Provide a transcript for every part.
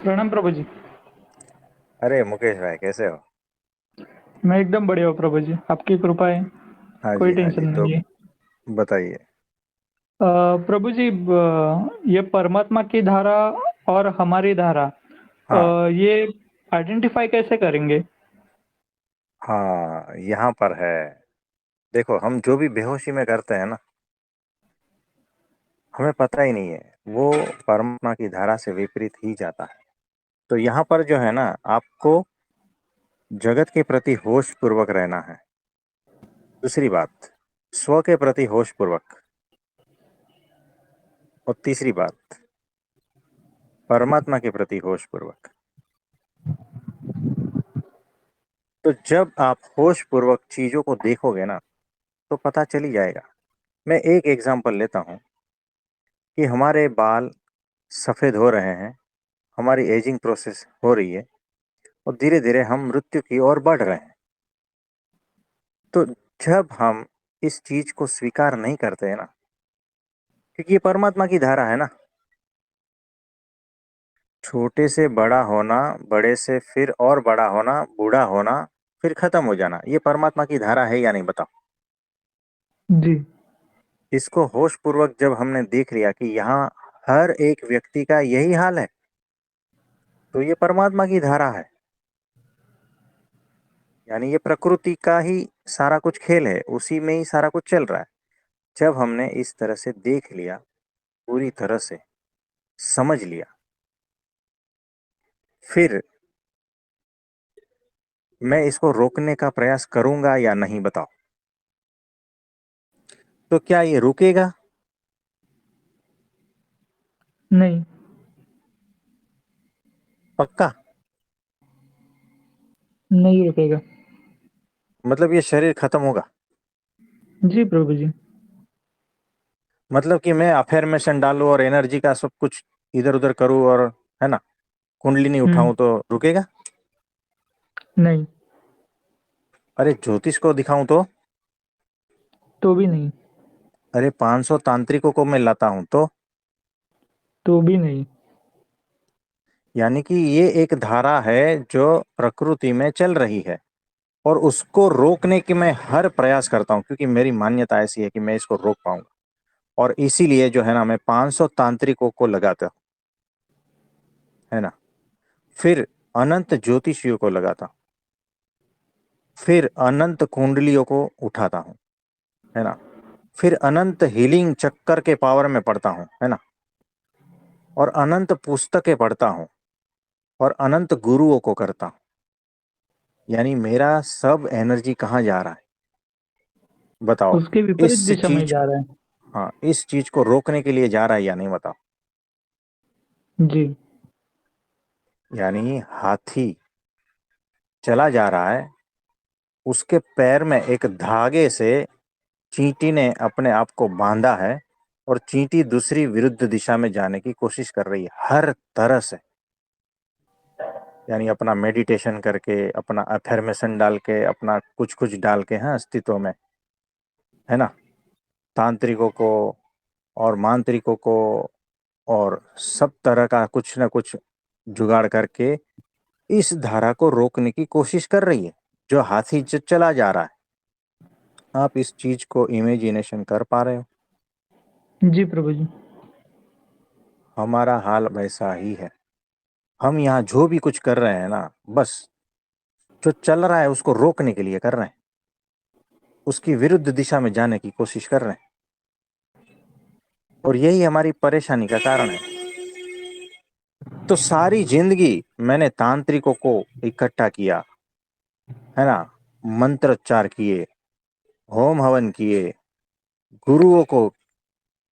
प्रणाम प्रभु जी। अरे मुकेश भाई, कैसे हो? मैं एकदम बढ़िया हूँ प्रभु जी, आपकी कृपा है। हाँ कोई जी, हाँ टेंशन जी। तो नहीं है। बताइए। प्रभु जी, ये परमात्मा की धारा और हमारी धारा, हाँ ये आइडेंटिफाई कैसे करेंगे? हाँ, यहाँ पर है। देखो, हम जो भी बेहोशी में करते हैं ना, हमें पता ही नहीं है वो परमात्मा की धारा से विपरीत ही जाता है। तो यहाँ पर जो है ना, आपको जगत के प्रति होश पूर्वक रहना है। दूसरी बात, स्व के प्रति होश पूर्वक। और तीसरी बात, परमात्मा के प्रति होश पूर्वक। तो जब आप होश पूर्वक चीजों को देखोगे ना, तो पता चली जाएगा। मैं एक एग्जांपल लेता हूँ कि हमारे बाल सफ़ेद हो रहे हैं, हमारी एजिंग प्रोसेस हो रही है, और धीरे धीरे हम मृत्यु की ओर बढ़ रहे हैं। तो जब हम इस चीज को स्वीकार नहीं करते हैं ना, क्योंकि ये परमात्मा की धारा है ना, छोटे से बड़ा होना, बड़े से फिर और बड़ा होना, बूढ़ा होना, फिर खत्म हो जाना, ये परमात्मा की धारा है या नहीं, बताओ। जी। इसको होश पूर्वक जब हमने देख लिया कि यहाँ हर एक व्यक्ति का यही हाल है, तो ये परमात्मा की धारा है। यानी ये प्रकृति का ही सारा कुछ खेल है, उसी में ही सारा कुछ चल रहा है। जब हमने इस तरह से देख लिया, पूरी तरह से समझ लिया, फिर मैं इसको रोकने का प्रयास करूंगा या नहीं, बताओ। तो क्या ये रुकेगा? नहीं। पक्का? नहीं रुकेगा। मतलब ये शरीर खत्म होगा? जी प्रभु जी। मतलब कि मैं अफर्मेशन डालूं और एनर्जी का सब कुछ इधर उधर करूं और, है ना, कुंडलिनी हम्म। उठाऊं तो रुकेगा? नहीं। अरे ज्योतिष को दिखाऊं तो? तो भी नहीं। अरे 500 तांत्रिकों को मैं लाता हूं तो? तो भी नहीं। यानी कि ये एक धारा है जो प्रकृति में चल रही है, और उसको रोकने की मैं हर प्रयास करता हूँ, क्योंकि मेरी मान्यता ऐसी है कि मैं इसको रोक पाऊंगा। और इसीलिए जो है ना, मैं 500 तांत्रिकों को लगाता हूँ, है ना, फिर अनंत ज्योतिषियों को लगाता हूँ, फिर अनंत कुंडलियों को उठाता हूँ, है ना, फिर अनंत हीलिंग चक्कर के पावर में पढ़ता हूँ, है ना, और अनंत पुस्तकें पढ़ता हूँ, और अनंत गुरुओं को करता हूँ। यानी मेरा सब एनर्जी कहाँ जा रहा है, बताओ। उसके विपरीत इस दिशा में चीज, जा रहा है। हाँ, इस चीज को रोकने के लिए जा रहा है या नहीं, बताओ। जी। यानी हाथी चला जा रहा है, उसके पैर में एक धागे से चींटी ने अपने आप को बांधा है, और चींटी दूसरी विरुद्ध दिशा में जाने की कोशिश कर रही है हर तरह से। यानी अपना मेडिटेशन करके, अपना अफर्मेशन डाल के, अपना कुछ कुछ डाल के, हाँ, अस्तित्व में, है ना, तांत्रिकों को और मांत्रिकों को और सब तरह का कुछ ना कुछ जुगाड़ करके इस धारा को रोकने की कोशिश कर रही है, जो हाथी जो चला जा रहा है। आप इस चीज को इमेजिनेशन कर पा रहे हो? जी प्रभु जी। हमारा हाल वैसा ही है। हम यहाँ जो भी कुछ कर रहे हैं ना, बस जो चल रहा है उसको रोकने के लिए कर रहे हैं, उसकी विरुद्ध दिशा में जाने की कोशिश कर रहे हैं। और यही हमारी परेशानी का कारण है। तो सारी जिंदगी मैंने तांत्रिकों को इकट्ठा किया, है ना, मंत्रोच्चार किए, होम हवन किए, गुरुओं को,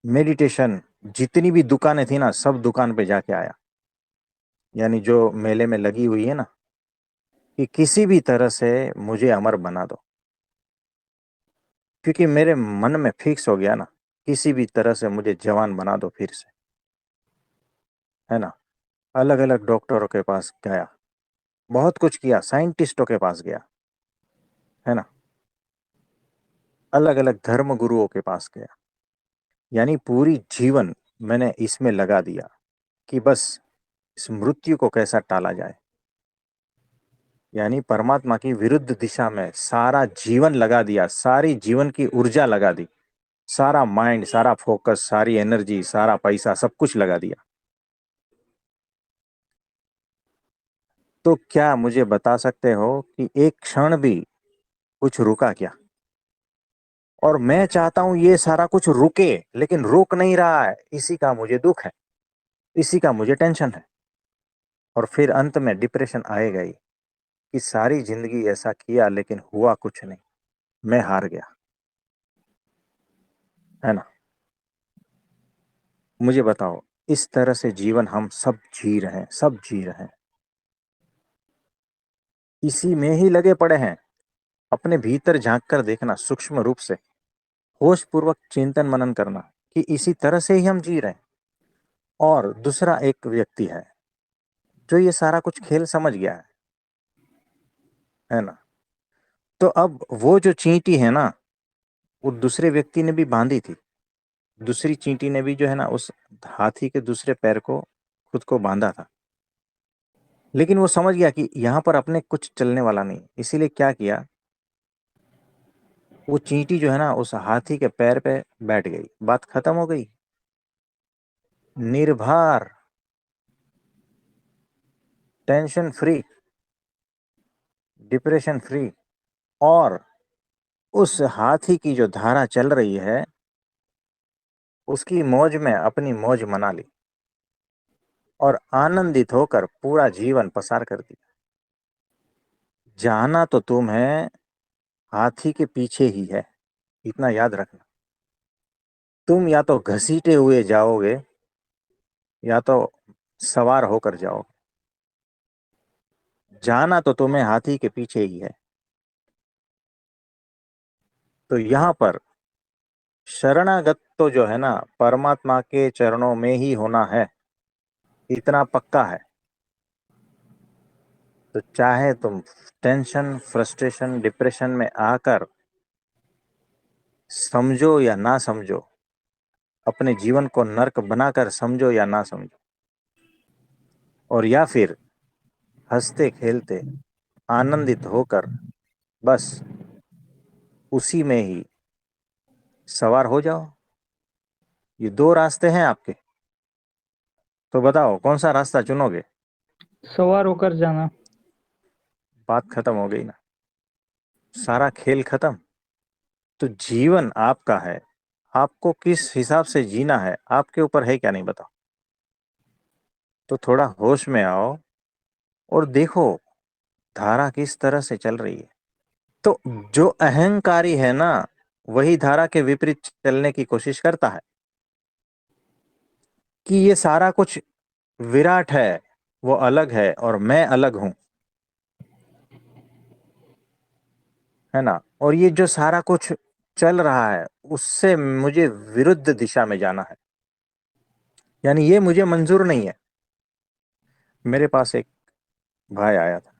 मेडिटेशन, जितनी भी दुकानें थी ना, सब दुकान पे जाके आया। यानी जो मेले में लगी हुई है ना, कि किसी भी तरह से मुझे अमर बना दो, क्योंकि मेरे मन में फिक्स हो गया ना, किसी भी तरह से मुझे जवान बना दो फिर से, है ना। अलग अलग डॉक्टरों के पास गया, बहुत कुछ किया, साइंटिस्टों के पास गया, है ना, अलग अलग धर्म गुरुओं के पास गया। यानी पूरी जीवन मैंने इसमें लगा दिया कि बस इस मृत्यु को कैसा टाला जाए। यानी परमात्मा की विरुद्ध दिशा में सारा जीवन लगा दिया, सारी जीवन की ऊर्जा लगा दी, सारा माइंड, सारा फोकस, सारी एनर्जी, सारा पैसा, सब कुछ लगा दिया। तो क्या मुझे बता सकते हो कि एक क्षण भी कुछ रुका क्या? और मैं चाहता हूं ये सारा कुछ रुके, लेकिन रुक नहीं रहा है। इसी का मुझे दुख है, इसी का मुझे टेंशन है। और फिर अंत में डिप्रेशन आएगा ही कि सारी जिंदगी ऐसा किया लेकिन हुआ कुछ नहीं, मैं हार गया, है ना। मुझे बताओ, इस तरह से जीवन हम सब जी रहे हैं, सब जी रहे हैं, इसी में ही लगे पड़े हैं। अपने भीतर झांक कर देखना, सूक्ष्म रूप से होश पूर्वक चिंतन मनन करना कि इसी तरह से ही हम जी रहे हैं। और दूसरा एक व्यक्ति है जो ये सारा कुछ खेल समझ गया है ना। तो अब वो जो चींटी है ना, वो दूसरे व्यक्ति ने भी बांधी थी। दूसरी चींटी ने भी जो है ना उस हाथी के दूसरे पैर को, खुद को बांधा था। लेकिन वो समझ गया कि यहां पर अपने कुछ चलने वाला नहीं, इसीलिए क्या किया, वो चींटी जो है ना उस हाथी के पैर पे बैठ गई। बात खत्म हो गई। निर्भर, टेंशन फ्री, डिप्रेशन फ्री। और उस हाथी की जो धारा चल रही है, उसकी मौज में अपनी मौज मना ली और आनंदित होकर पूरा जीवन पसार कर दिया। जाना तो तुम्हें हाथी के पीछे ही है, इतना याद रखना। तुम या तो घसीटे हुए जाओगे या तो सवार होकर जाओगे। जाना तो तुम्हें हाथी के पीछे ही है। तो यहां पर शरणागत तो जो है ना परमात्मा के चरणों में ही होना है, इतना पक्का है। तो चाहे तुम टेंशन, फ्रस्ट्रेशन, डिप्रेशन में आकर समझो या ना समझो, अपने जीवन को नर्क बनाकर समझो या ना समझो, और या फिर हंसते खेलते आनंदित होकर बस उसी में ही सवार हो जाओ। ये दो रास्ते हैं आपके, तो बताओ कौन सा रास्ता चुनोगे? सवार होकर जाना। बात खत्म हो गई ना, सारा खेल खत्म। तो जीवन आपका है, आपको किस हिसाब से जीना है आपके ऊपर है, क्या नहीं बताओ। तो थोड़ा होश में आओ और देखो धारा किस तरह से चल रही है। तो जो अहंकारी है ना, वही धारा के विपरीत चलने की कोशिश करता है कि ये सारा कुछ विराट है, वो अलग है और मैं अलग हूं, है ना। और ये जो सारा कुछ चल रहा है उससे मुझे विरुद्ध दिशा में जाना है, यानी ये मुझे मंजूर नहीं है। मेरे पास एक भाई आया था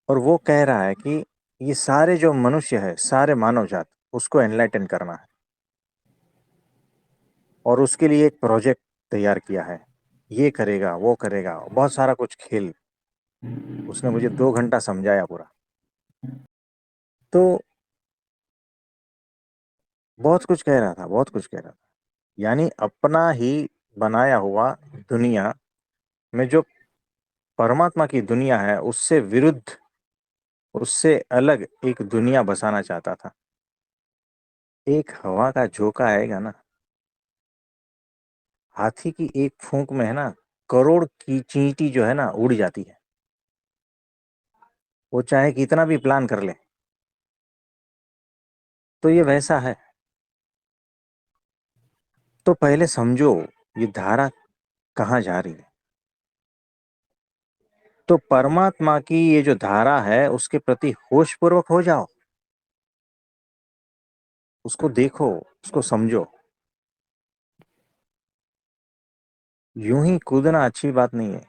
और वो कह रहा है कि ये सारे जो मनुष्य है, सारे मानव जात, उसको एनलाइटन करना है और उसके लिए एक प्रोजेक्ट तैयार किया है। ये करेगा, वो करेगा, बहुत सारा कुछ खेल। उसने मुझे 2 घंटा समझाया पूरा। तो बहुत कुछ कह रहा था, बहुत कुछ कह रहा था। यानी अपना ही बनाया हुआ दुनिया में जो परमात्मा की दुनिया है उससे विरुद्ध, उससे अलग एक दुनिया बसाना चाहता था। एक हवा का झोंका आएगा ना, हाथी की एक फूंक में है ना करोड़ की चींटी जो है ना उड़ जाती है। वो चाहे कितना भी प्लान कर ले। तो ये वैसा है। तो पहले समझो ये धारा कहाँ जा रही है। तो परमात्मा की ये जो धारा है उसके प्रति होश पूर्वक हो जाओ, उसको देखो, उसको समझो। यूं ही कूदना अच्छी बात नहीं है,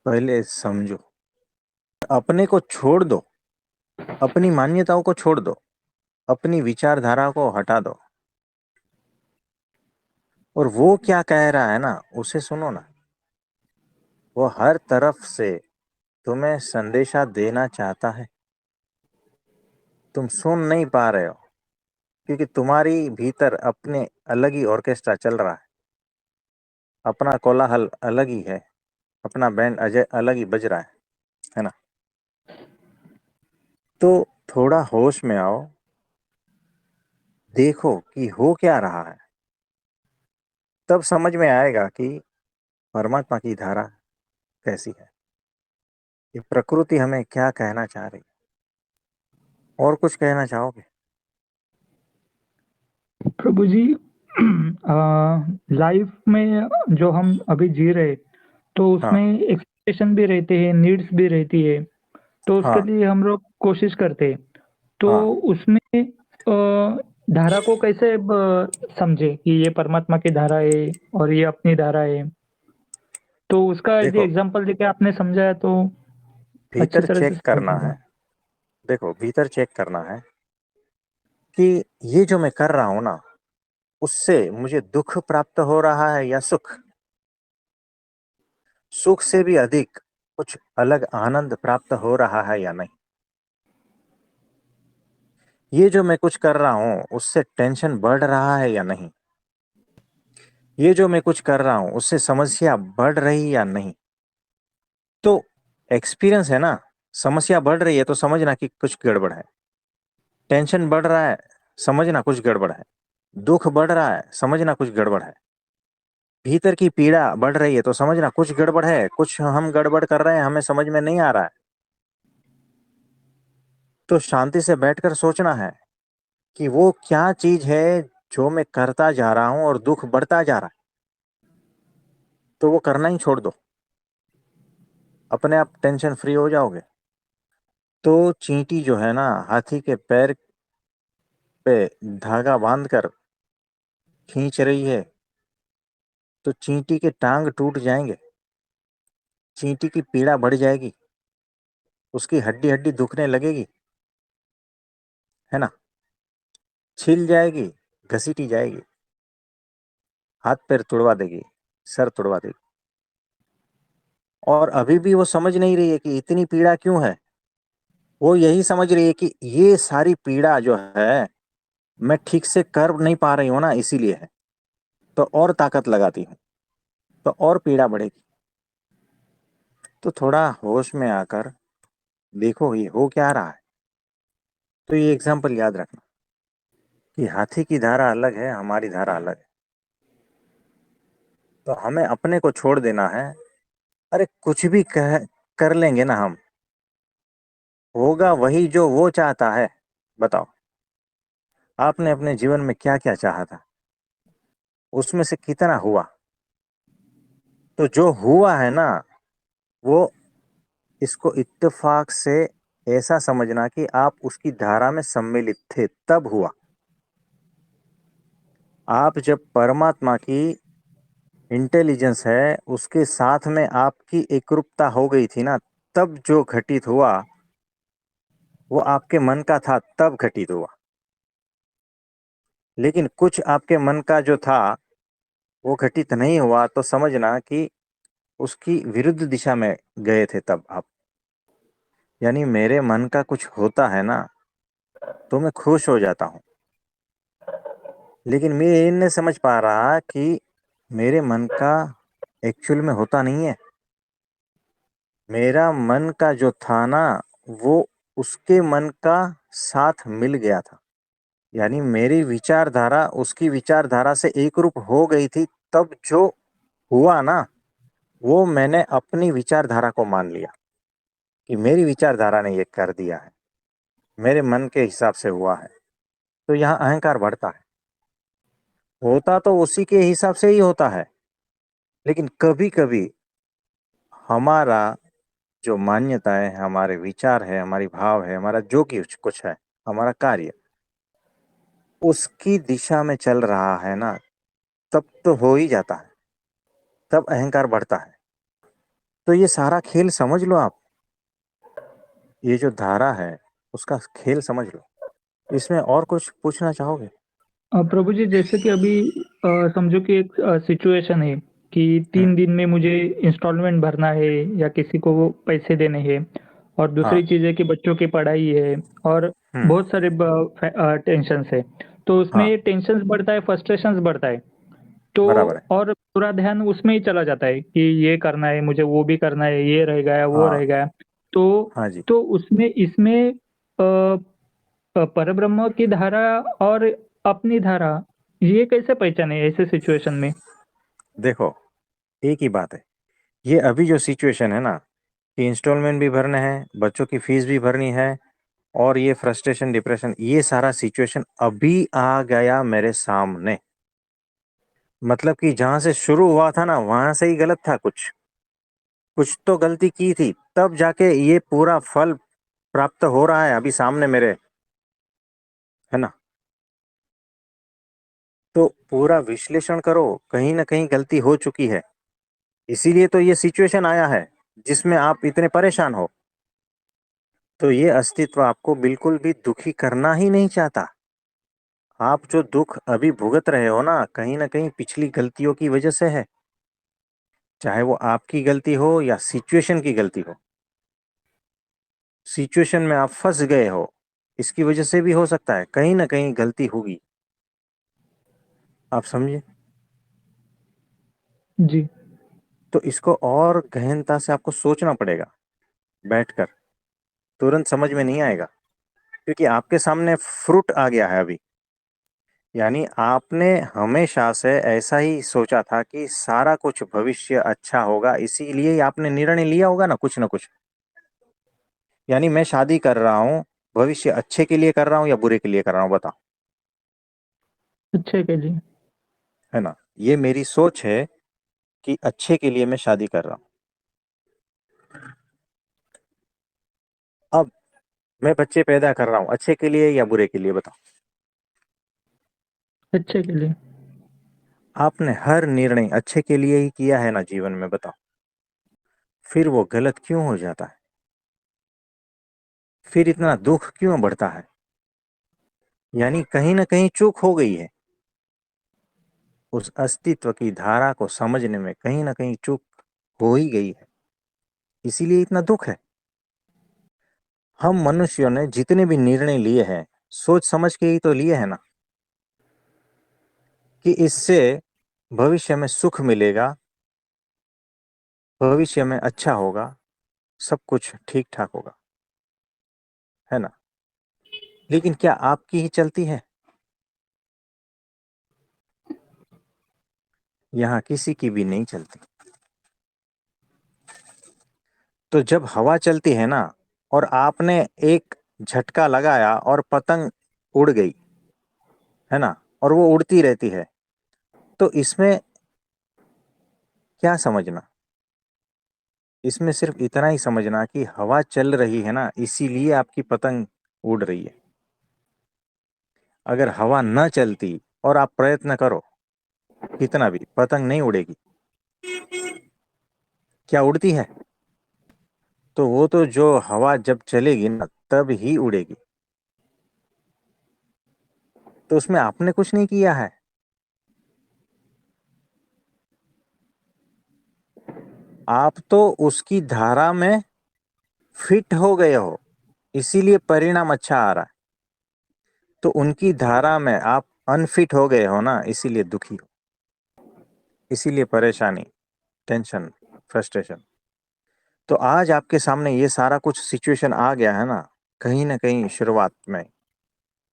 पहले समझो। अपने को छोड़ दो, अपनी मान्यताओं को छोड़ दो, अपनी विचारधारा को हटा दो, और वो क्या कह रहा है ना उसे सुनो ना। वो हर तरफ से तुम्हें संदेशा देना चाहता है, तुम सुन नहीं पा रहे हो, क्योंकि तुम्हारी भीतर अपने अलग ही ऑर्केस्ट्रा चल रहा है, अपना कोलाहल अलग ही है, अपना बैंड अजय अलग ही बज रहा है ना। तो थोड़ा होश में आओ, देखो कि हो क्या रहा है, तब समझ में आएगा कि परमात्मा की धारा कैसी है, ये प्रकृति हमें क्या कहना चाह रही है। और कुछ कहना चाहोगे? प्रभु जी, लाइफ में जो हम अभी जी रहे, तो हाँ, उसमें एक्सपेक्टेशन भी रहते हैं, नीड्स भी रहती है, तो उसके हाँ, लिए हम लोग कोशिश करते हैं। तो हाँ। उसमें धारा को कैसे समझे कि ये परमात्मा की धारा है और ये अपनी धारा है? तो उसका यदि देखो, एग्जांपल देके आपने समझाया तो अच्छी भीतर तरह से चेक समझ करना जाएगा। है। देखो, भीतर चेक करना है कि ये जो मैं कर रहा हूं ना, उससे मुझे दुख प्राप्त हो रहा है या सुख। सुख से भी अधिक कुछ अलग आनंद प्राप्त हो रहा है या नहीं। ये जो मैं कुछ कर रहा हूं उससे टेंशन बढ़ रहा है या नहीं। ये जो मैं कुछ कर रहा हूं उससे समस्या बढ़ रही या नहीं। तो एक्सपीरियंस है ना, समस्या बढ़ रही है तो समझना कि कुछ गड़बड़ है। टेंशन बढ़ रहा है, समझना कुछ गड़बड़ है। दुख बढ़ रहा है, समझना कुछ गड़बड़ है। भीतर की पीड़ा बढ़ रही है तो समझना कुछ गड़बड़ है, कुछ हम गड़बड़ कर रहे हैं, हमें समझ में नहीं आ रहा है। तो शांति से बैठकर सोचना है कि वो क्या चीज है जो मैं करता जा रहा हूं और दुख बढ़ता जा रहा है, तो वो करना ही छोड़ दो, अपने आप टेंशन फ्री हो जाओगे। तो चींटी जो है ना, हाथी के पैर पे धागा बांधकर खींच रही है, तो चींटी के टांग टूट जाएंगे, चींटी की पीड़ा बढ़ जाएगी, उसकी हड्डी हड्डी दुखने लगेगी, है ना, छिल जाएगी, घसीटी जाएगी, हाथ पैर तुड़वा देगी, सर तुड़वा देगी। और अभी भी वो समझ नहीं रही है कि इतनी पीड़ा क्यों है। वो यही समझ रही है कि ये सारी पीड़ा जो है मैं ठीक से कर नहीं पा रही हूं ना, इसीलिए है। तो और ताकत लगाती हूँ तो और पीड़ा बढ़ेगी। तो थोड़ा होश में आकर देखो ये हो क्या रहा है। तो ये एग्जाम्पल याद रखना कि हाथी की धारा अलग है, हमारी धारा अलग है। तो हमें अपने को छोड़ देना है। अरे कुछ भी कह कर लेंगे ना हम, होगा वही जो वो चाहता है। बताओ, आपने अपने जीवन में क्या क्या चाहा था, उसमें से कितना हुआ। तो जो हुआ है ना, वो, इसको इत्तेफाक से ऐसा समझना कि आप उसकी धारा में सम्मिलित थे तब हुआ। आप जब परमात्मा की इंटेलिजेंस है उसके साथ में आपकी एकरूपता हो गई थी ना, तब जो घटित हुआ वो आपके मन का था, तब घटित हुआ। लेकिन कुछ आपके मन का जो था वो घटित नहीं हुआ, तो समझना कि उसकी विरुद्ध दिशा में गए थे तब आप। यानी मेरे मन का कुछ होता है ना, तो मैं खुश हो जाता हूँ। लेकिन मैं ये नहीं समझ पा रहा कि मेरे मन का एक्चुअल में होता नहीं है। मेरा मन का जो था ना, वो उसके मन का साथ मिल गया था। यानी मेरी विचारधारा उसकी विचारधारा से एक रूप हो गई थी, तब जो हुआ ना, वो मैंने अपनी विचारधारा को मान लिया कि मेरी विचारधारा ने ये कर दिया है, मेरे मन के हिसाब से हुआ है। तो यहाँ अहंकार बढ़ता है। होता तो उसी के हिसाब से ही होता है, लेकिन कभी कभी हमारा जो मान्यता है, हमारे विचार है, हमारी भाव है, हमारा जो कुछ कुछ है, हमारा कार्य उसकी दिशा में चल रहा है ना, तब तो हो ही जाता है, तब अहंकार बढ़ता है। तो ये सारा खेल समझ लो आप, ये जो धारा है उसका खेल समझ लो। इसमें और कुछ पूछना चाहोगे? प्रभु जी, जैसे कि अभी समझो कि एक सिचुएशन है कि हम्म। 3 दिन में मुझे इंस्टॉलमेंट भरना है या किसी को वो पैसे देने हैं। और हाँ। दूसरी चीज़ है कि बच्चों की पढ़ाई है और हम्म। बहुत सारे टेंशन्स है। तो उसमें हाँ, ये टेंशन्स बढ़ता है, फ्रस्ट्रेशंस बढ़ता है। तो बराबर है। और पूरा ध्यान उसमें ही चला जाता है कि ये करना है, मुझे वो भी करना है, ये रह गया, वो हाँ। रह गया। तो हाँ जी। तो उसमें इसमें परब्रह्म की धारा और अपनी धारा, ये कैसे पहचाने ऐसे सिचुएशन में? देखो, एक ही बात है। ये अभी जो सिचुएशन है ना, कि इंस्टॉलमेंट भी भरने हैं, बच्चों की फीस भी भरनी है, और ये फ्रस्ट्रेशन, डिप्रेशन, ये सारा सिचुएशन अभी आ गया मेरे सामने। मतलब कि जहां से शुरू हुआ था ना, वहां से ही गलत था। कुछ कुछ तो गलती की थी, तब जाके ये पूरा फल प्राप्त हो रहा है अभी सामने मेरे, है ना। तो पूरा विश्लेषण करो, कहीं ना कहीं गलती हो चुकी है। इसीलिए तो ये सिचुएशन आया है जिसमें आप इतने परेशान हो। तो ये अस्तित्व आपको बिल्कुल भी दुखी करना ही नहीं चाहता। आप जो दुख अभी भुगत रहे हो ना, कहीं ना कहीं पिछली गलतियों की वजह से है। चाहे वो आपकी गलती हो या सिचुएशन की गलती हो। सिचुएशन में आप फंस गए हो, इसकी वजह से भी हो सकता है, कहीं ना कहीं गलती होगी। आप समझे। जी। तो इसको और गहनता से आपको सोचना पड़ेगा बैठकर। तुरंत समझ में नहीं आएगा, क्योंकि आपके सामने फ्रूट आ गया है अभी। यानी आपने हमेशा से ऐसा ही सोचा था कि सारा कुछ भविष्य अच्छा होगा, इसीलिए ही आपने निर्णय लिया होगा ना कुछ। यानी मैं शादी कर रहा हूँ, भविष्य अच्छे के लिए कर रहा हूँ या बुरे के लिए कर रहा हूँ, बताओ। अच्छे के लिए। है ना। ये मेरी सोच है कि अच्छे के लिए मैं शादी कर रहा हूँ। अब मैं बच्चे पैदा कर रहा हूँ, अच्छे के लिए या बुरे के लिए, बताओ। अच्छे के लिए। आपने हर निर्णय अच्छे के लिए ही किया है ना जीवन में, बताओ। फिर वो गलत क्यों हो जाता है? फिर इतना दुख क्यों बढ़ता है? यानी कहीं ना कहीं चूक हो गई है। उस अस्तित्व की धारा को समझने में कहीं ना कहीं चूक हो ही गई है, इसीलिए इतना दुख है। हम मनुष्यों ने जितने भी निर्णय लिए हैं, सोच समझ के ही तो लिए हैं ना, कि इससे भविष्य में सुख मिलेगा, भविष्य में अच्छा होगा, सब कुछ ठीक ठाक होगा, है ना। लेकिन क्या आपकी ही चलती है? यहाँ किसी की भी नहीं चलती। तो जब हवा चलती है ना, और आपने एक झटका लगाया और पतंग उड़ गई, है ना, और वो उड़ती रहती है, तो इसमें क्या समझना? इसमें सिर्फ इतना ही समझना कि हवा चल रही है ना, इसीलिए आपकी पतंग उड़ रही है। अगर हवा न चलती और आप प्रयत्न करो कितना भी, पतंग नहीं उड़ेगी। क्या उड़ती है? तो वो तो जो हवा जब चलेगी ना, तब ही उड़ेगी। तो उसमें आपने कुछ नहीं किया है। आप तो उसकी धारा में फिट हो गए हो, इसीलिए परिणाम अच्छा आ रहा है। तो उनकी धारा में आप अनफिट हो गए हो ना, इसीलिए दुखी हो, इसीलिए परेशानी, टेंशन, फ्रस्ट्रेशन। तो आज आपके सामने ये सारा कुछ सिचुएशन आ गया है ना कहीं शुरुआत में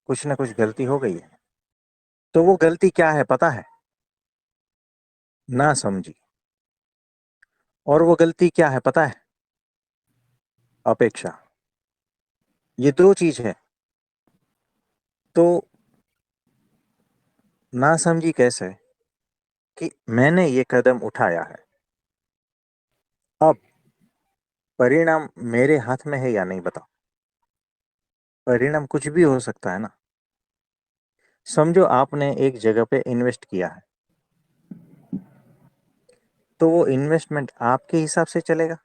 कुछ ना कुछ गलती हो गई है। तो वो गलती क्या है पता है? ना समझी। और वो गलती क्या है पता है? अपेक्षा। ये दो चीज है। तो ना समझी कैसे? कि मैंने ये कदम उठाया है, अब परिणाम मेरे हाथ में है या नहीं, बताओ। परिणाम कुछ भी हो सकता है ना। समझो आपने एक जगह पे इन्वेस्ट किया है, तो वो इन्वेस्टमेंट आपके हिसाब से चलेगा?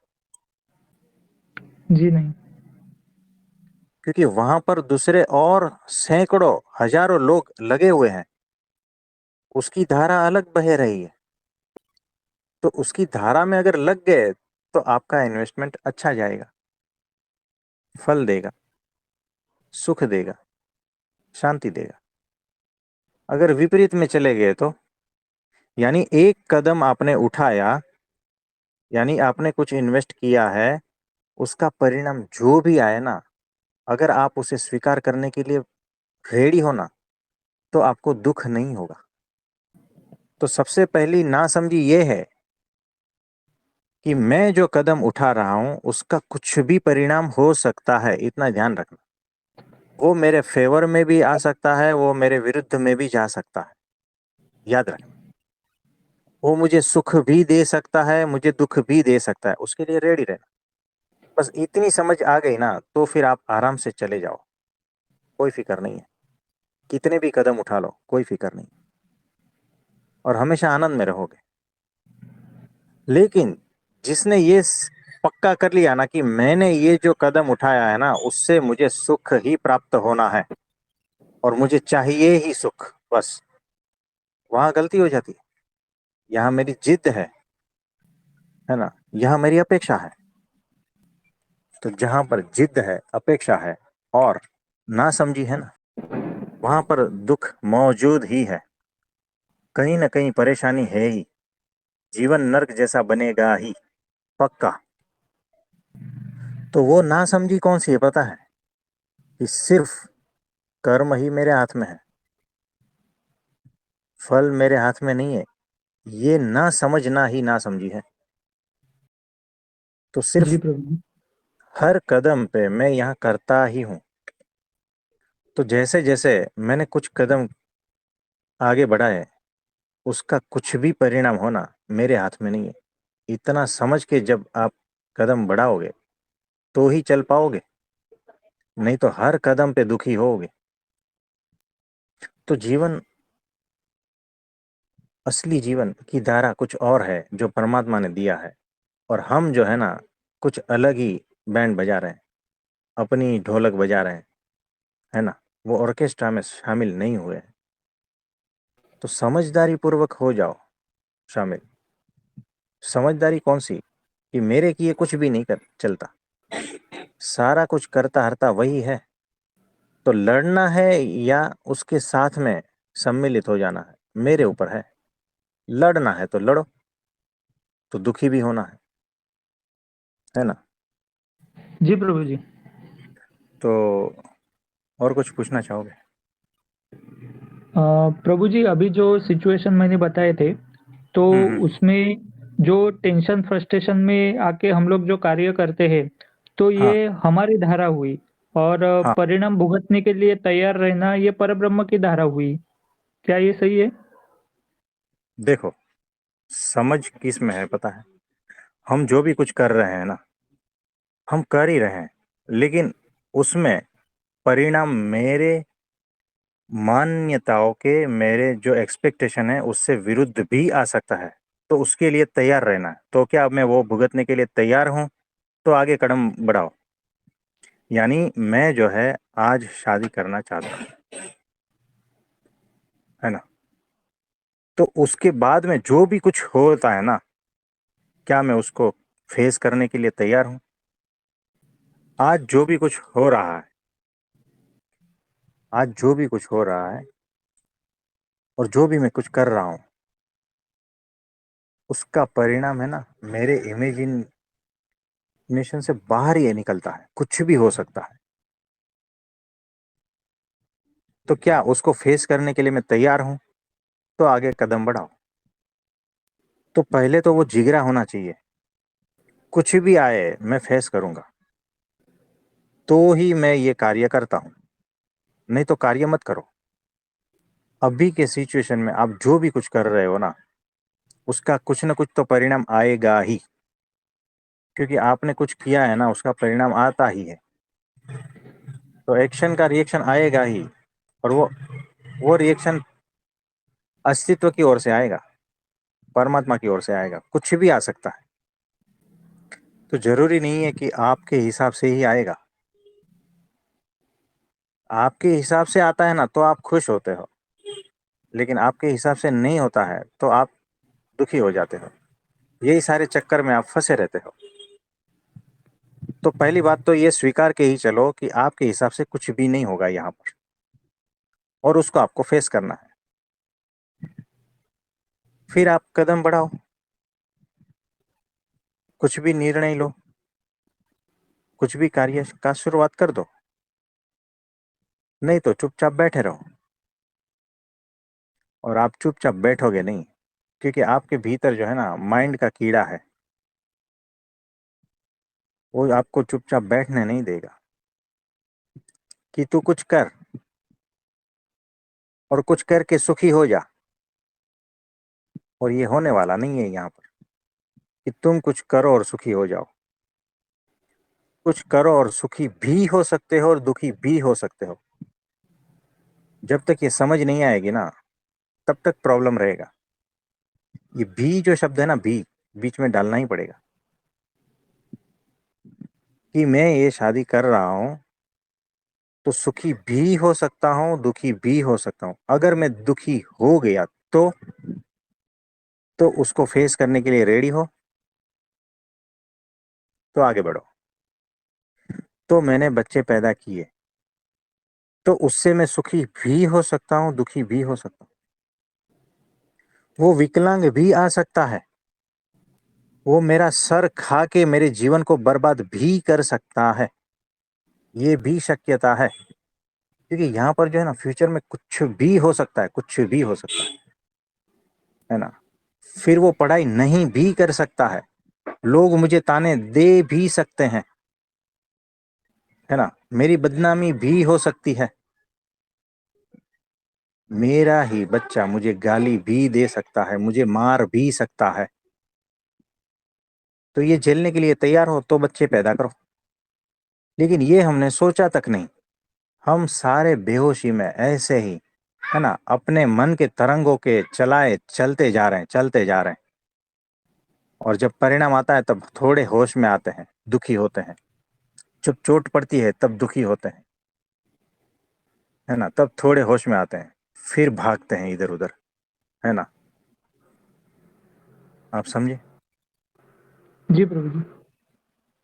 जी नहीं। क्योंकि वहां पर दूसरे और सैकड़ों हजारों लोग लगे हुए हैं, उसकी धारा अलग बह रही है। तो उसकी धारा में अगर लग गए तो आपका इन्वेस्टमेंट अच्छा जाएगा, फल देगा, सुख देगा, शांति देगा। अगर विपरीत में चले गए तो, यानी एक कदम आपने उठाया, यानी आपने कुछ इन्वेस्ट किया है, उसका परिणाम जो भी आए ना, अगर आप उसे स्वीकार करने के लिए रेडी हो ना, तो आपको दुख नहीं होगा। तो सबसे पहली नासमझी ये है कि मैं जो कदम उठा रहा हूं उसका कुछ भी परिणाम हो सकता है, इतना ध्यान रखना। वो मेरे फेवर में भी आ सकता है, वो मेरे विरुद्ध में भी जा सकता है, याद रखना। वो मुझे सुख भी दे सकता है, मुझे दुख भी दे सकता है, उसके लिए रेडी रहना। बस इतनी समझ आ गई ना, तो फिर आप आराम से चले जाओ, कोई फिक्र नहीं है। कितने भी कदम उठा लो, कोई फिक्र नहीं, और हमेशा आनंद में रहोगे। लेकिन जिसने ये पक्का कर लिया ना कि मैंने ये जो कदम उठाया है ना, उससे मुझे सुख ही प्राप्त होना है और मुझे चाहिए ही सुख, बस वहां गलती हो जाती है। यहाँ मेरी जिद है ना, यहाँ मेरी अपेक्षा है। तो जहां पर जिद है, अपेक्षा है और ना समझी है ना, वहां पर दुख मौजूद ही है, कहीं ना कहीं परेशानी है ही, जीवन नर्क जैसा बनेगा ही, पक्का। तो वो ना समझी कौन सी है पता है? कि सिर्फ कर्म ही मेरे हाथ में है, फल मेरे हाथ में नहीं है, ये ना समझना ही ना समझी है। तो जी सिर्फ प्रभु जी। हर कदम पे मैं यहाँ करता ही हूँ। तो जैसे जैसे मैंने कुछ कदम आगे बढ़ाए, उसका कुछ भी परिणाम होना मेरे हाथ में नहीं है, इतना समझ के जब आप कदम बढ़ाओगे तो ही चल पाओगे, नहीं तो हर कदम पे दुखी होगे। तो जीवन, असली जीवन की धारा कुछ और है जो परमात्मा ने दिया है, और हम जो है ना, कुछ अलग ही बैंड बजा रहे हैं, अपनी ढोलक बजा रहे हैं, है ना, वो ऑर्केस्ट्रा में शामिल नहीं हुए हैं। तो समझदारी पूर्वक हो जाओ शामिल। समझदारी कौन सी? कि मेरे किए कुछ भी नहीं कर चलता, सारा कुछ करता हरता वही है। तो लड़ना है या उसके साथ में सम्मिलित हो जाना है, मेरे ऊपर है। लड़ना है तो लड़ो, तो दुखी भी होना है ना। जी प्रभु जी। तो और कुछ पूछना चाहोगे? प्रभु जी, अभी जो सिचुएशन मैंने बताए थे, तो हम्म। उसमें जो टेंशन फ्रस्ट्रेशन में आके हम लोग जो कार्य करते हैं, तो हाँ ये हमारी धारा हुई, और हाँ। परिणाम भुगतने के लिए तैयार रहना ये परब्रह्म की धारा हुई। क्या ये सही है? देखो, समझ किस में है पता है? हम जो भी कुछ कर रहे हैं ना, हम कर ही रहे हैं, लेकिन उसमें परिणाम मेरे मान्यताओं के, मेरे जो एक्सपेक्टेशन है उससे विरुद्ध भी आ सकता है। तो उसके लिए तैयार रहना है। तो क्या मैं वो भुगतने के लिए तैयार हूं? तो आगे कदम बढ़ाओ। यानी मैं जो है आज शादी करना चाहता हूं, है ना, तो उसके बाद में जो भी कुछ होता है ना, क्या मैं उसको फेस करने के लिए तैयार हूं? आज जो भी कुछ हो रहा है, आज जो भी कुछ हो रहा है और जो भी मैं कुछ कर रहा हूं, उसका परिणाम है ना, मेरे इमेजिनेशन से बाहर ही निकलता है, कुछ भी हो सकता है। तो क्या उसको फेस करने के लिए मैं तैयार हूं? तो आगे कदम बढ़ाओ। तो पहले तो वो जिगरा होना चाहिए, कुछ भी आए मैं फेस करूंगा, तो ही मैं ये कार्य करता हूं, नहीं तो कार्य मत करो। अभी के सिचुएशन में आप जो भी कुछ कर रहे हो ना, उसका कुछ ना कुछ तो परिणाम आएगा ही, क्योंकि आपने कुछ किया है ना, उसका परिणाम आता ही है। तो एक्शन का रिएक्शन आएगा ही, और वो रिएक्शन अस्तित्व की ओर से आएगा, परमात्मा की ओर से आएगा, कुछ भी आ सकता है। तो जरूरी नहीं है कि आपके हिसाब से ही आएगा। आपके हिसाब से आता है ना तो आप खुश होते हो, लेकिन आपके हिसाब से नहीं होता है तो आप दुखी हो जाते हो। यही सारे चक्कर में आप फंसे रहते हो। तो पहली बात तो ये स्वीकार के ही चलो कि आपके हिसाब से कुछ भी नहीं होगा यहाँ पर, और उसको आपको फेस करना है। फिर आप कदम बढ़ाओ, कुछ भी निर्णय लो, कुछ भी कार्य का शुरुआत कर दो। नहीं तो चुपचाप बैठे रहो। और आप चुपचाप बैठोगे नहीं, क्योंकि आपके भीतर जो है ना माइंड का कीड़ा है, वो आपको चुपचाप बैठने नहीं देगा कि तू कुछ कर, और कुछ करके सुखी हो जा। और ये होने वाला नहीं है यहाँ पर कि तुम कुछ करो और सुखी हो जाओ। कुछ करो और सुखी भी हो सकते हो और दुखी भी हो सकते हो। जब तक ये समझ नहीं आएगी ना, तब तक प्रॉब्लम रहेगा। ये भी जो शब्द है ना, भी बीच में डालना ही पड़ेगा कि मैं ये शादी कर रहा हूं तो सुखी भी हो सकता हूं, दुखी भी हो सकता हूं। अगर मैं दुखी हो गया तो उसको फेस करने के लिए रेडी हो, तो आगे बढ़ो। तो मैंने बच्चे पैदा किए, तो उससे मैं सुखी भी हो सकता हूं, दुखी भी हो सकता हूं। वो विकलांग भी आ सकता है, वो मेरा सर खा के मेरे जीवन को बर्बाद भी कर सकता है। ये भी शक्यता है, क्योंकि यहाँ पर जो है ना फ्यूचर में कुछ भी हो सकता है, कुछ भी हो सकता है ना। फिर वो पढ़ाई नहीं भी कर सकता है, लोग मुझे ताने दे भी सकते हैं, है ना। मेरी बदनामी भी हो सकती है, मेरा ही बच्चा मुझे गाली भी दे सकता है, मुझे मार भी सकता है। तो ये झेलने के लिए तैयार हो तो बच्चे पैदा करो। लेकिन ये हमने सोचा तक नहीं। हम सारे बेहोशी में ऐसे ही, है ना, अपने मन के तरंगों के चलाए चलते जा रहे हैं, चलते जा रहे हैं। और जब परिणाम आता है तब थोड़े होश में आते हैं, दुखी होते हैं। जब चोट पड़ती है तब दुखी होते हैं, है ना, तब थोड़े होश में आते हैं, फिर भागते हैं इधर उधर, है ना। आप समझे? जी प्रभु जी।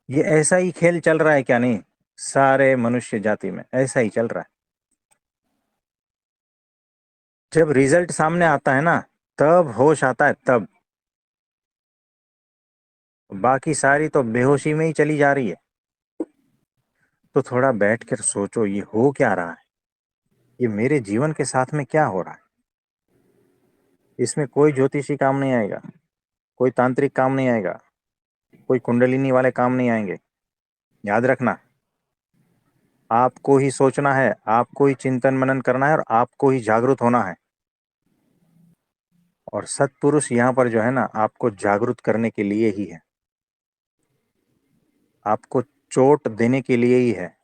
ये ऐसा ही खेल चल रहा है क्या नहीं, सारे मनुष्य जाति में ऐसा ही चल रहा है। जब रिजल्ट सामने आता है ना, तब होश आता है तब। बाकी सारी तो बेहोशी में ही चली जा रही है। तो थोड़ा बैठ कर सोचो, ये हो क्या रहा है, ये मेरे जीवन के साथ में क्या हो रहा है। इसमें कोई ज्योतिषी काम नहीं आएगा, कोई तांत्रिक काम नहीं आएगा, कोई कुंडलिनी वाले काम नहीं आएंगे। याद रखना, आपको ही सोचना है, आपको ही चिंतन मनन करना है, और आपको ही जागरूक होना है। और सत्पुरुष यहाँ पर जो है ना आपको जागरूक करने के लिए ही है, आपको चोट देने के लिए ही है।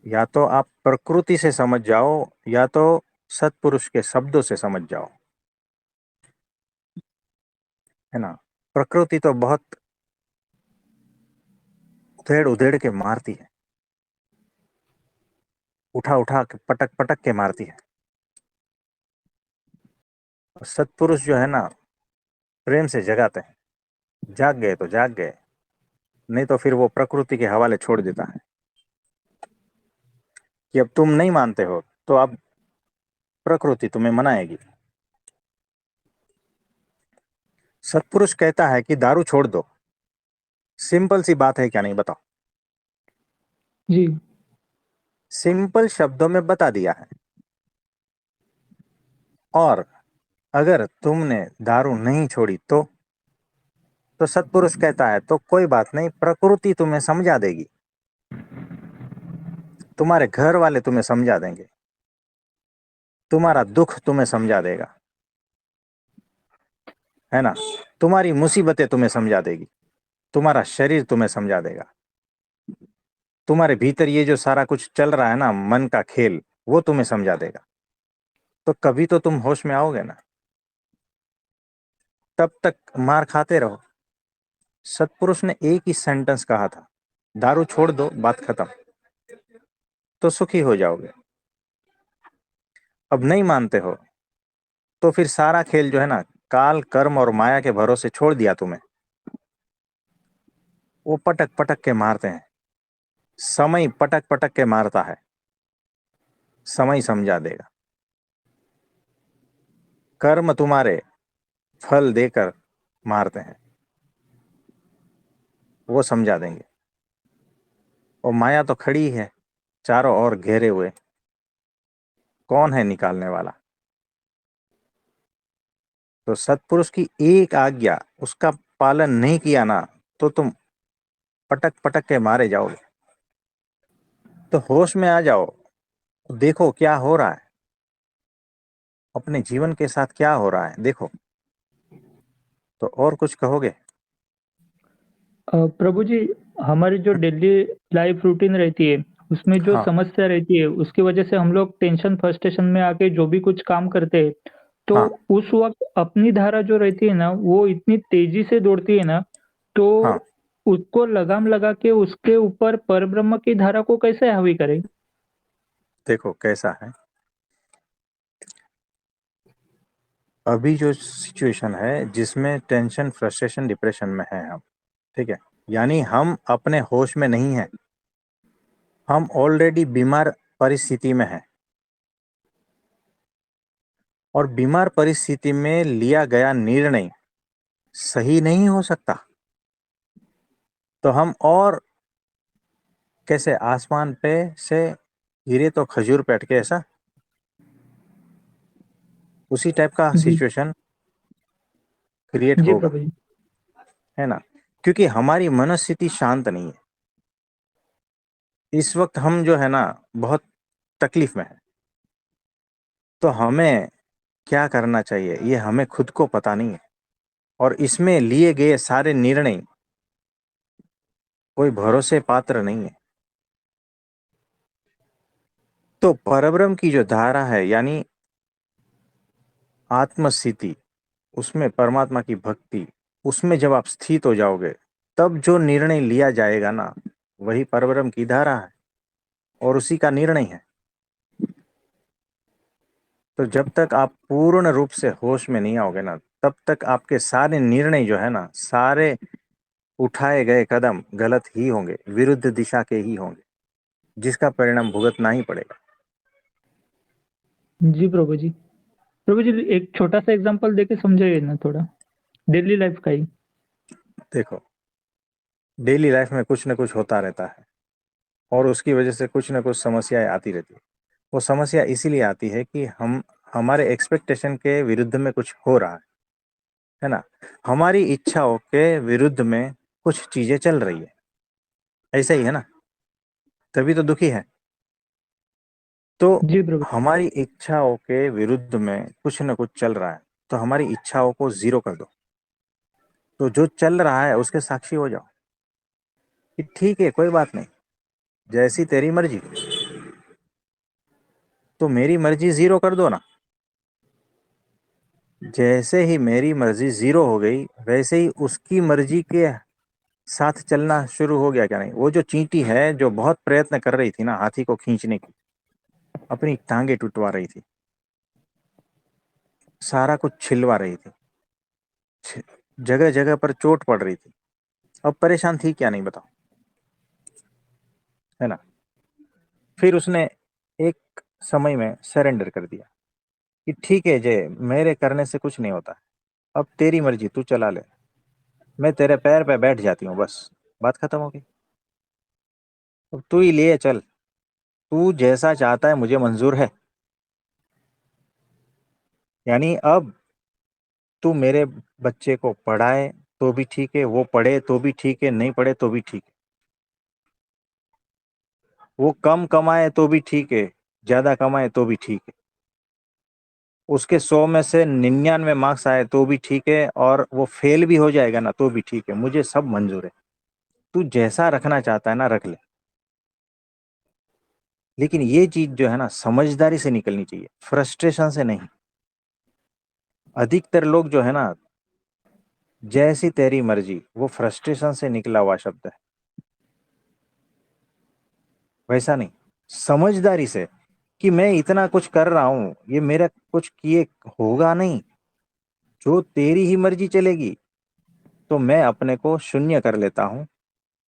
या तो आप प्रकृति से समझ जाओ, या तो सत्पुरुष के शब्दों से समझ जाओ, है ना। प्रकृति तो बहुत उधेड़ उधेड़ के मारती है, उठा उठा के पटक पटक के मारती है। और सत्पुरुष जो है ना प्रेम से जगाते हैं। जाग गए तो जाग गए, नहीं तो फिर वो प्रकृति के हवाले छोड़ देता है कि अब तुम नहीं मानते हो तो अब प्रकृति तुम्हें मनाएगी। सत्पुरुष कहता है कि दारू छोड़ दो। सिंपल सी बात है क्या नहीं, बताओ। जी। सिंपल शब्दों में बता दिया है। और अगर तुमने दारू नहीं छोड़ी तो सत्पुरुष कहता है तो कोई बात नहीं, प्रकृति तुम्हें समझा देगी, तुम्हारे घर वाले तुम्हें समझा देंगे, तुम्हारा दुख तुम्हें समझा देगा, है ना। तुम्हारी मुसीबतें तुम्हें समझा देगी, तुम्हारा शरीर तुम्हें समझा देगा, तुम्हारे भीतर ये जो सारा कुछ चल रहा है ना मन का खेल, वो तुम्हें समझा देगा। तो कभी तो तुम होश में आओगे ना। तब तक मार खाते रहो। सत्पुरुष ने एक ही सेंटेंस कहा था, दारू छोड़ दो, बात खत्म, तो सुखी हो जाओगे। अब नहीं मानते हो तो फिर सारा खेल जो है ना काल कर्म और माया के भरोसे छोड़ दिया तुम्हें, वो पटक पटक के मारते हैं। समय पटक पटक के मारता है, समय समझा देगा। कर्म तुम्हारे फल देकर मारते हैं, वो समझा देंगे। और माया तो खड़ी है चारों ओर घेरे हुए, कौन है निकालने वाला। तो सत्पुरुष की एक आज्ञा उसका पालन नहीं किया ना, तो तुम पटक पटक के मारे जाओगे। तो होश में आ जाओ, देखो क्या हो रहा है, अपने जीवन के साथ क्या हो रहा है देखो। तो और कुछ कहोगे? प्रभु जी, हमारी जो डेली लाइफ रूटीन रहती है, उसमें जो हाँ समस्या रहती है, उसकी वजह से हम लोग टेंशन फ्रस्ट्रेशन में आके जो भी कुछ काम करते हैं, तो हाँ उस वक़्त अपनी धारा जो रहती है ना, वो इतनी तेज़ी से दौड़ती है ना, तो हाँ। उसको लगाम लगा के उसके ऊपर परब्रह्म की धारा को कैसे हावी करें? देखो कैसा है, अभी जो सिचुएशन है जिसमें टेंशन फ्रस्ट्रेशन डिप्रेशन में है हम, ठीक है, यानी हम अपने होश में नहीं है, हम ऑलरेडी बीमार परिस्थिति में हैं। और बीमार परिस्थिति में लिया गया निर्णय सही नहीं हो सकता। तो हम और कैसे आसमान पे से गिरे तो खजूर पे अटके, ऐसा उसी टाइप का जी, सिचुएशन क्रिएट जी होगा, प्रभु जी। है ना। क्योंकि हमारी मनस्थिति शांत नहीं है। इस वक्त हम जो है ना बहुत तकलीफ में है। तो हमें क्या करना चाहिए ये हमें खुद को पता नहीं है। और इसमें लिए गए सारे निर्णय कोई भरोसे पात्र नहीं है। तो परब्रह्म की जो धारा है यानी आत्मस्थिति, उसमें परमात्मा की भक्ति, उसमें जब आप स्थित हो जाओगे, तब जो निर्णय लिया जाएगा ना, वही परब्रह्म की धारा है और उसी का निर्णय है। तो जब तक आप पूर्ण रूप से होश में नहीं आओगे ना, तब तक आपके सारे निर्णय जो है ना, सारे उठाए गए कदम गलत ही होंगे, विरुद्ध दिशा के ही होंगे, जिसका परिणाम भुगतना ही पड़ेगा। जी प्रभु जी। प्रभु जी, एक छोटा-सा एग्ज़ाम्पल देके समझाइए ना थोड़ा, डेली लाइफ़ का ही। देखो, डेली लाइफ में कुछ ना कुछ होता रहता है और उसकी वजह से कुछ ना कुछ समस्याएं आती रहती है। वो समस्या इसीलिए आती है कि हम हमारे एक्सपेक्टेशन के विरुद्ध में कुछ हो रहा है ना। हमारी इच्छाओं के विरुद्ध में कुछ चीजें चल रही है, ऐसा ही है ना, तभी तो दुखी है। तो जी प्रभु। हमारी इच्छाओं के विरुद्ध में कुछ न कुछ चल रहा है, तो हमारी इच्छाओं को जीरो कर दो। तो जो चल रहा है उसके साक्षी हो जाओ कि ठीक है कोई बात नहीं, जैसी तेरी मर्जी। तो मेरी मर्जी जीरो कर दो ना। जैसे ही मेरी मर्जी जीरो हो गई, वैसे ही उसकी मर्जी के साथ चलना शुरू हो गया क्या नहीं। वो जो चींटी है जो बहुत प्रयत्न कर रही थी ना हाथी को खींचने की, अपनी टांगे टूटवा रही थी, सारा कुछ छिलवा रही थी, जगह जगह पर चोट पड़ रही थी, अब परेशान थी क्या नहीं बताओ, है ना। फिर उसने एक समय में सरेंडर कर दिया कि ठीक है जय, मेरे करने से कुछ नहीं होता, अब तेरी मर्जी तू चला ले, मैं तेरे पैर पे बैठ जाती हूँ बस, बात खत्म हो गई। अब तू ही लिए चल, तू जैसा चाहता है मुझे मंजूर है। यानी अब तू मेरे बच्चे को पढ़ाए तो भी ठीक है, वो पढ़े तो भी ठीक है, नहीं पढ़े तो भी ठीक है, वो कम कमाए तो भी ठीक है, ज्यादा कमाए तो भी ठीक है, उसके 100 में से 99 मार्क्स आए तो भी ठीक है, और वो फेल भी हो जाएगा ना तो भी ठीक है, मुझे सब मंजूर है। तू जैसा रखना चाहता है ना रख ले। लेकिन ये चीज जो है ना समझदारी से निकलनी चाहिए, फ्रस्ट्रेशन से नहीं। अधिकतर लोग जो है ना, जैसी तेरी मर्जी, वो फ्रस्ट्रेशन से निकला हुआ शब्द है, वैसा नहीं। समझदारी से कि मैं इतना कुछ कर रहा हूं, ये मेरा कुछ किए होगा नहीं, जो तेरी ही मर्जी चलेगी, तो मैं अपने को शून्य कर लेता हूं।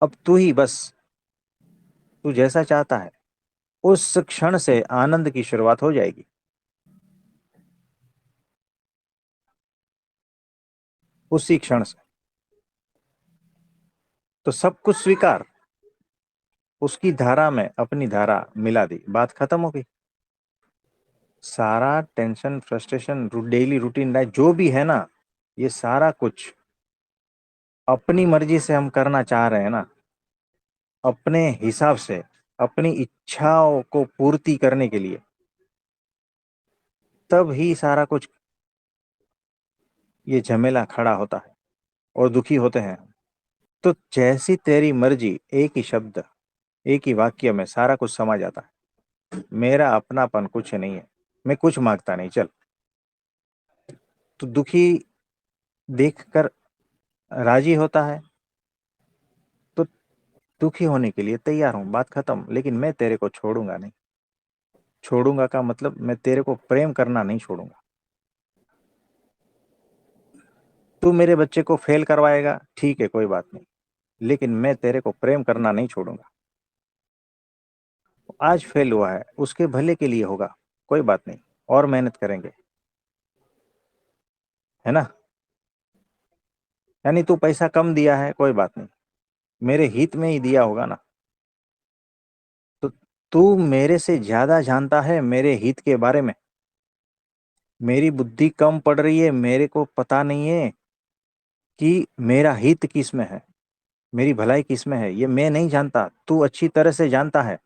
अब तू ही बस, तू जैसा चाहता है, उस क्षण से आनंद की शुरुआत हो जाएगी। उसी क्षण से। तो सब कुछ स्वीकार। उसकी धारा में अपनी धारा मिला दी, बात खत्म हो गई। सारा tension, frustration, daily routine life जो भी है ना, ये सारा कुछ अपनी मर्जी से हम करना चाह रहे हैं ना, अपने हिसाब से, अपनी इच्छाओं को पूर्ति करने के लिए, तब ही सारा कुछ ये झमेला खड़ा होता है और दुखी होते हैं। तो जैसी तेरी मर्जी, एक ही शब्द, एक ही वाक्य में सारा कुछ समा जाता है। मेरा अपनापन कुछ नहीं है, मैं कुछ मांगता नहीं, चल। तो दुखी देखकर राजी होता है, तो दुखी होने के लिए तैयार हूं, बात खत्म। लेकिन मैं तेरे को छोड़ूंगा नहीं। छोड़ूंगा का मतलब, मैं तेरे को प्रेम करना नहीं छोड़ूंगा। तू मेरे बच्चे को फेल करवाएगा, ठीक है, कोई बात नहीं, लेकिन मैं तेरे को प्रेम करना नहीं छोड़ूंगा। आज फेल हुआ है, उसके भले के लिए होगा, कोई बात नहीं, और मेहनत करेंगे, है ना। यानी तू पैसा कम दिया है, कोई बात नहीं, मेरे हित में ही दिया होगा ना। तो तू मेरे से ज्यादा जानता है मेरे हित के बारे में। मेरी बुद्धि कम पड़ रही है, मेरे को पता नहीं है कि मेरा हित किस में है, मेरी भलाई किस में है, ये मैं नहीं जानता, तू अच्छी तरह से जानता है।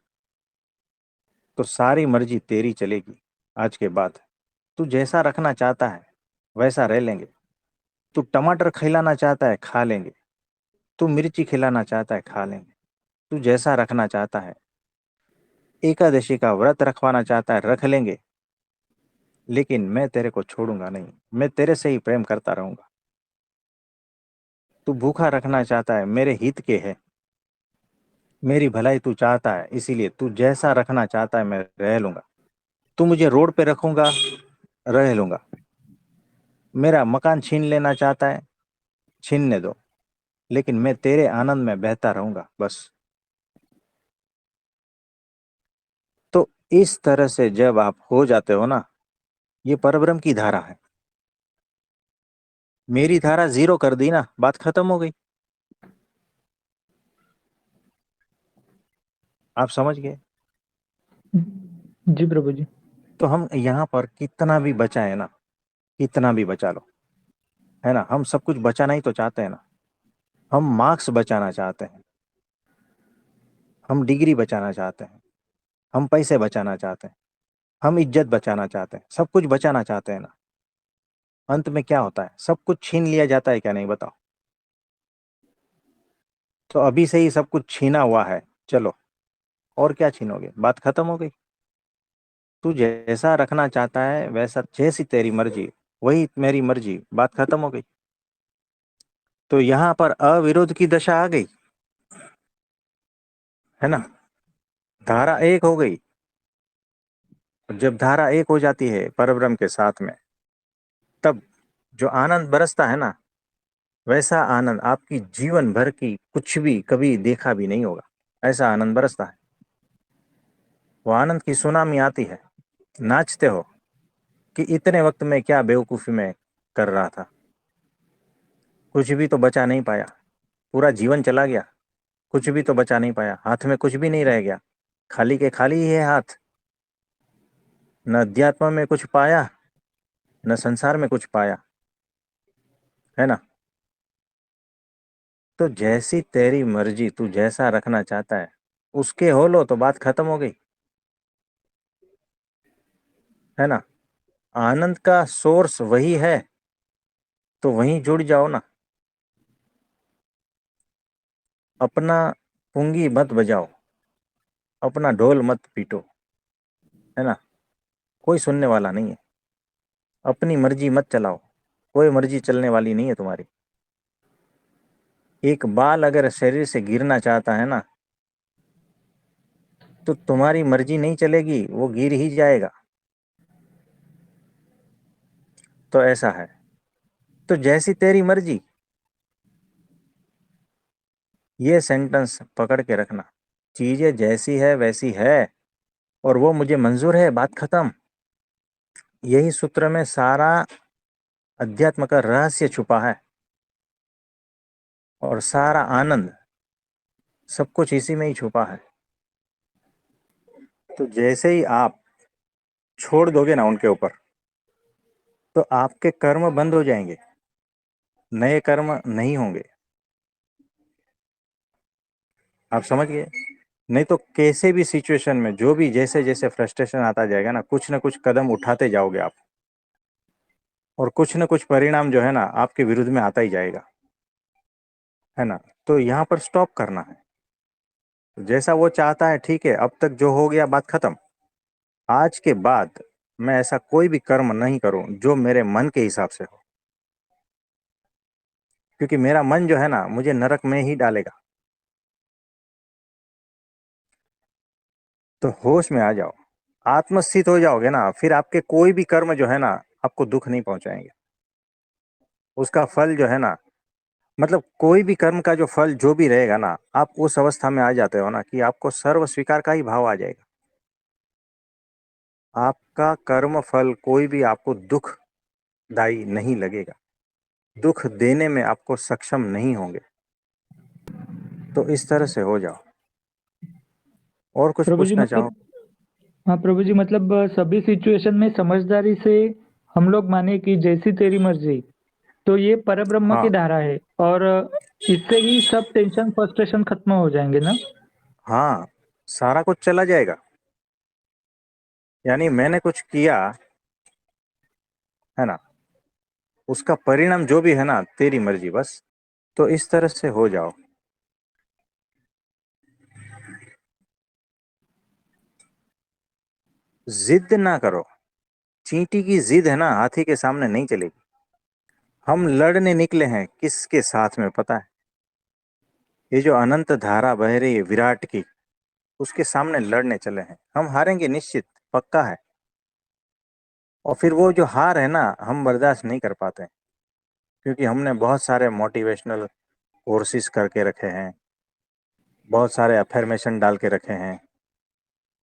तो सारी मर्जी तेरी चलेगी आज के बाद। तू जैसा रखना चाहता है वैसा रह लेंगे। तू टमाटर खिलाना चाहता है, खा लेंगे। तू मिर्ची खिलाना चाहता है, खा लेंगे। तू जैसा रखना चाहता है, एकादशी का व्रत रखवाना चाहता है, रख लेंगे। लेकिन मैं तेरे को छोड़ूंगा नहीं, मैं तेरे से ही प्रेम करता रहूंगा। तू भूखा रखना चाहता है, मेरे हित के है, मेरी भलाई तू चाहता है, इसीलिए तू जैसा रखना चाहता है मैं रह लूंगा। तू मुझे रोड पे रखूंगा, रह लूंगा। मेरा मकान छीन लेना चाहता है, छीनने दो, लेकिन मैं तेरे आनंद में बहता रहूंगा, बस। तो इस तरह से जब आप हो जाते हो ना, ये परब्रह्म की धारा है। मेरी धारा जीरो कर दी ना, बात खत्म हो गई। आप समझ गए। जी प्रभु जी। तो हम यहाँ पर कितना भी बचाए ना, कितना भी बचा लो, है ना, हम सब कुछ बचाना ही तो चाहते हैं ना। हम मार्क्स बचाना चाहते हैं, हम डिग्री बचाना चाहते हैं, हम पैसे बचाना चाहते हैं, हम इज्जत बचाना चाहते हैं, सब कुछ बचाना चाहते हैं ना। अंत में क्या होता है, सब कुछ छीन लिया जाता है, क्या नहीं, बताओ। तो अभी से ही सब कुछ छीना हुआ है, चलो, और क्या छीनोगे, बात खत्म हो गई। तू जैसा रखना चाहता है वैसा, जैसी तेरी मर्जी वही मेरी मर्जी, बात खत्म हो गई। तो यहां पर अविरोध की दशा आ गई, है ना। धारा एक हो गई। जब धारा एक हो जाती है परब्रह्म के साथ में, तब जो आनंद बरसता है ना, वैसा आनंद आपकी जीवन भर की कुछ भी कभी देखा भी नहीं होगा। ऐसा आनंद बरसता है। वो आनंद की सुनामी आती है। नाचते हो कि इतने वक्त में क्या बेवकूफी में कर रहा था, कुछ भी तो बचा नहीं पाया, पूरा जीवन चला गया, कुछ भी तो बचा नहीं पाया, हाथ में कुछ भी नहीं रह गया, खाली के खाली ही है हाथ। न अध्यात्म में कुछ पाया, न संसार में कुछ पाया, है ना। तो जैसी तेरी मर्जी, तू जैसा रखना चाहता है उसके हो लो, तो बात खत्म हो गई, है ना। आनंद का सोर्स वही है, तो वहीं जुड़ जाओ ना। अपना पुंगी मत बजाओ, अपना ढोल मत पीटो, है ना। कोई सुनने वाला नहीं है। अपनी मर्जी मत चलाओ, कोई मर्जी चलने वाली नहीं है तुम्हारी। एक बाल अगर शरीर से गिरना चाहता है ना, तो तुम्हारी मर्जी नहीं चलेगी, वो गिर ही जाएगा। तो ऐसा है। तो जैसी तेरी मर्जी, ये सेंटेंस पकड़ के रखना। चीजें जैसी है वैसी है और वो मुझे मंजूर है, बात खत्म। यही सूत्र में सारा अध्यात्म का रहस्य छुपा है और सारा आनंद, सब कुछ इसी में ही छुपा है। तो जैसे ही आप छोड़ दोगे ना उनके ऊपर, तो आपके कर्म बंद हो जाएंगे, नए कर्म नहीं होंगे। आप समझ गए? नहीं तो कैसे भी सिचुएशन में जो भी जैसे जैसे फ्रस्ट्रेशन आता जाएगा ना कुछ कदम उठाते जाओगे आप, और कुछ न कुछ परिणाम जो है ना आपके विरुद्ध में आता ही जाएगा, है ना। तो यहाँ पर स्टॉप करना है। तो जैसा वो चाहता है ठीक है, अब तक जो हो गया बात खत्म। आज के बाद मैं ऐसा कोई भी कर्म नहीं करूं जो मेरे मन के हिसाब से हो, क्योंकि मेरा मन जो है ना मुझे नरक में ही डालेगा। तो होश में आ जाओ, आत्मस्थित हो जाओगे ना, फिर आपके कोई भी कर्म जो है ना आपको दुख नहीं पहुंचाएंगे। उसका फल जो है ना, मतलब कोई भी कर्म का जो फल जो भी रहेगा ना, आप उस अवस्था में आ जाते हो ना कि आपको सर्व स्वीकार का ही भाव आ जाएगा। आपका कर्म फल कोई भी आपको दुखदायी नहीं लगेगा, दुख देने में आपको सक्षम नहीं होंगे। तो इस तरह से हो जाओ। और कुछ प्रभु जी पूछना चाहो? मतलब हाँ प्रभु जी मतलब सभी सिचुएशन में समझदारी से हम लोग माने कि जैसी तेरी मर्जी, तो ये परब्रह्म की हाँ धारा है और इससे ही सब टेंशन फ्रस्ट्रेशन खत्म हो जाएंगे ना। हाँ, सारा कुछ चला जाएगा। यानी मैंने कुछ किया, है ना, उसका परिणाम जो भी है ना तेरी मर्जी बस। तो इस तरह से हो जाओ। जिद ना करो। चींटी की जिद है ना हाथी के सामने नहीं चलेगी। हम लड़ने निकले हैं किसके साथ में पता है? ये जो अनंत धारा बह रही है विराट की, उसके सामने लड़ने चले हैं। हम हारेंगे निश्चित, पक्का है। और फिर वो जो हार है ना हम बर्दाश्त नहीं कर पाते, क्योंकि हमने बहुत सारे मोटिवेशनल कोर्सेज करके रखे हैं, बहुत सारे अफर्मेशन डाल के रखे हैं,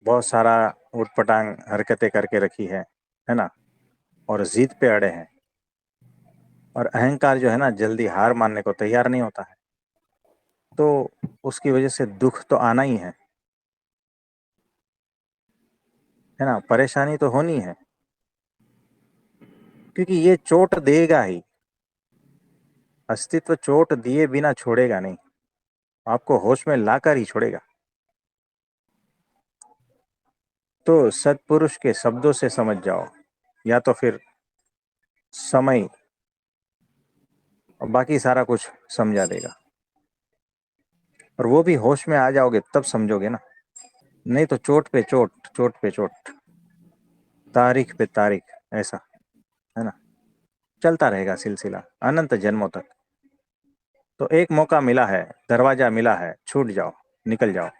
बहुत सारा उटपटांग हरकतें करके रखी है ना, और जिद पे अड़े हैं। और अहंकार जो है ना जल्दी हार मानने को तैयार नहीं होता है। तो उसकी वजह से दुख तो आना ही है ना, परेशानी तो होनी है, क्योंकि ये चोट देगा ही। अस्तित्व चोट दिए बिना छोड़ेगा नहीं, आपको होश में लाकर ही छोड़ेगा। तो सत्पुरुष के शब्दों से समझ जाओ, या तो फिर समय और बाकी सारा कुछ समझा देगा। और वो भी होश में आ जाओगे तब समझोगे ना, नहीं तो चोट पे चोट, चोट पे चोट, तारीख पे तारीख, ऐसा, है ना, चलता रहेगा सिलसिला अनंत जन्मों तक। तो एक मौका मिला है, दरवाजा मिला है, छूट जाओ, निकल जाओ।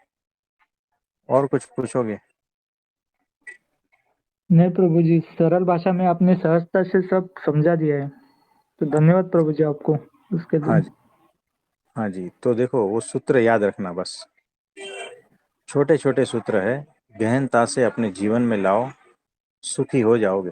और कुछ पूछोगे? नहीं प्रभु जी, सरल भाषा में आपने सहजता से सब समझा दिया है, तो धन्यवाद प्रभु जी आपको उसके हाँ लिए। जी, हाँ जी। तो देखो वो सूत्र याद रखना बस, छोटे छोटे सूत्र है, गहनता से अपने जीवन में लाओ, सुखी हो जाओगे।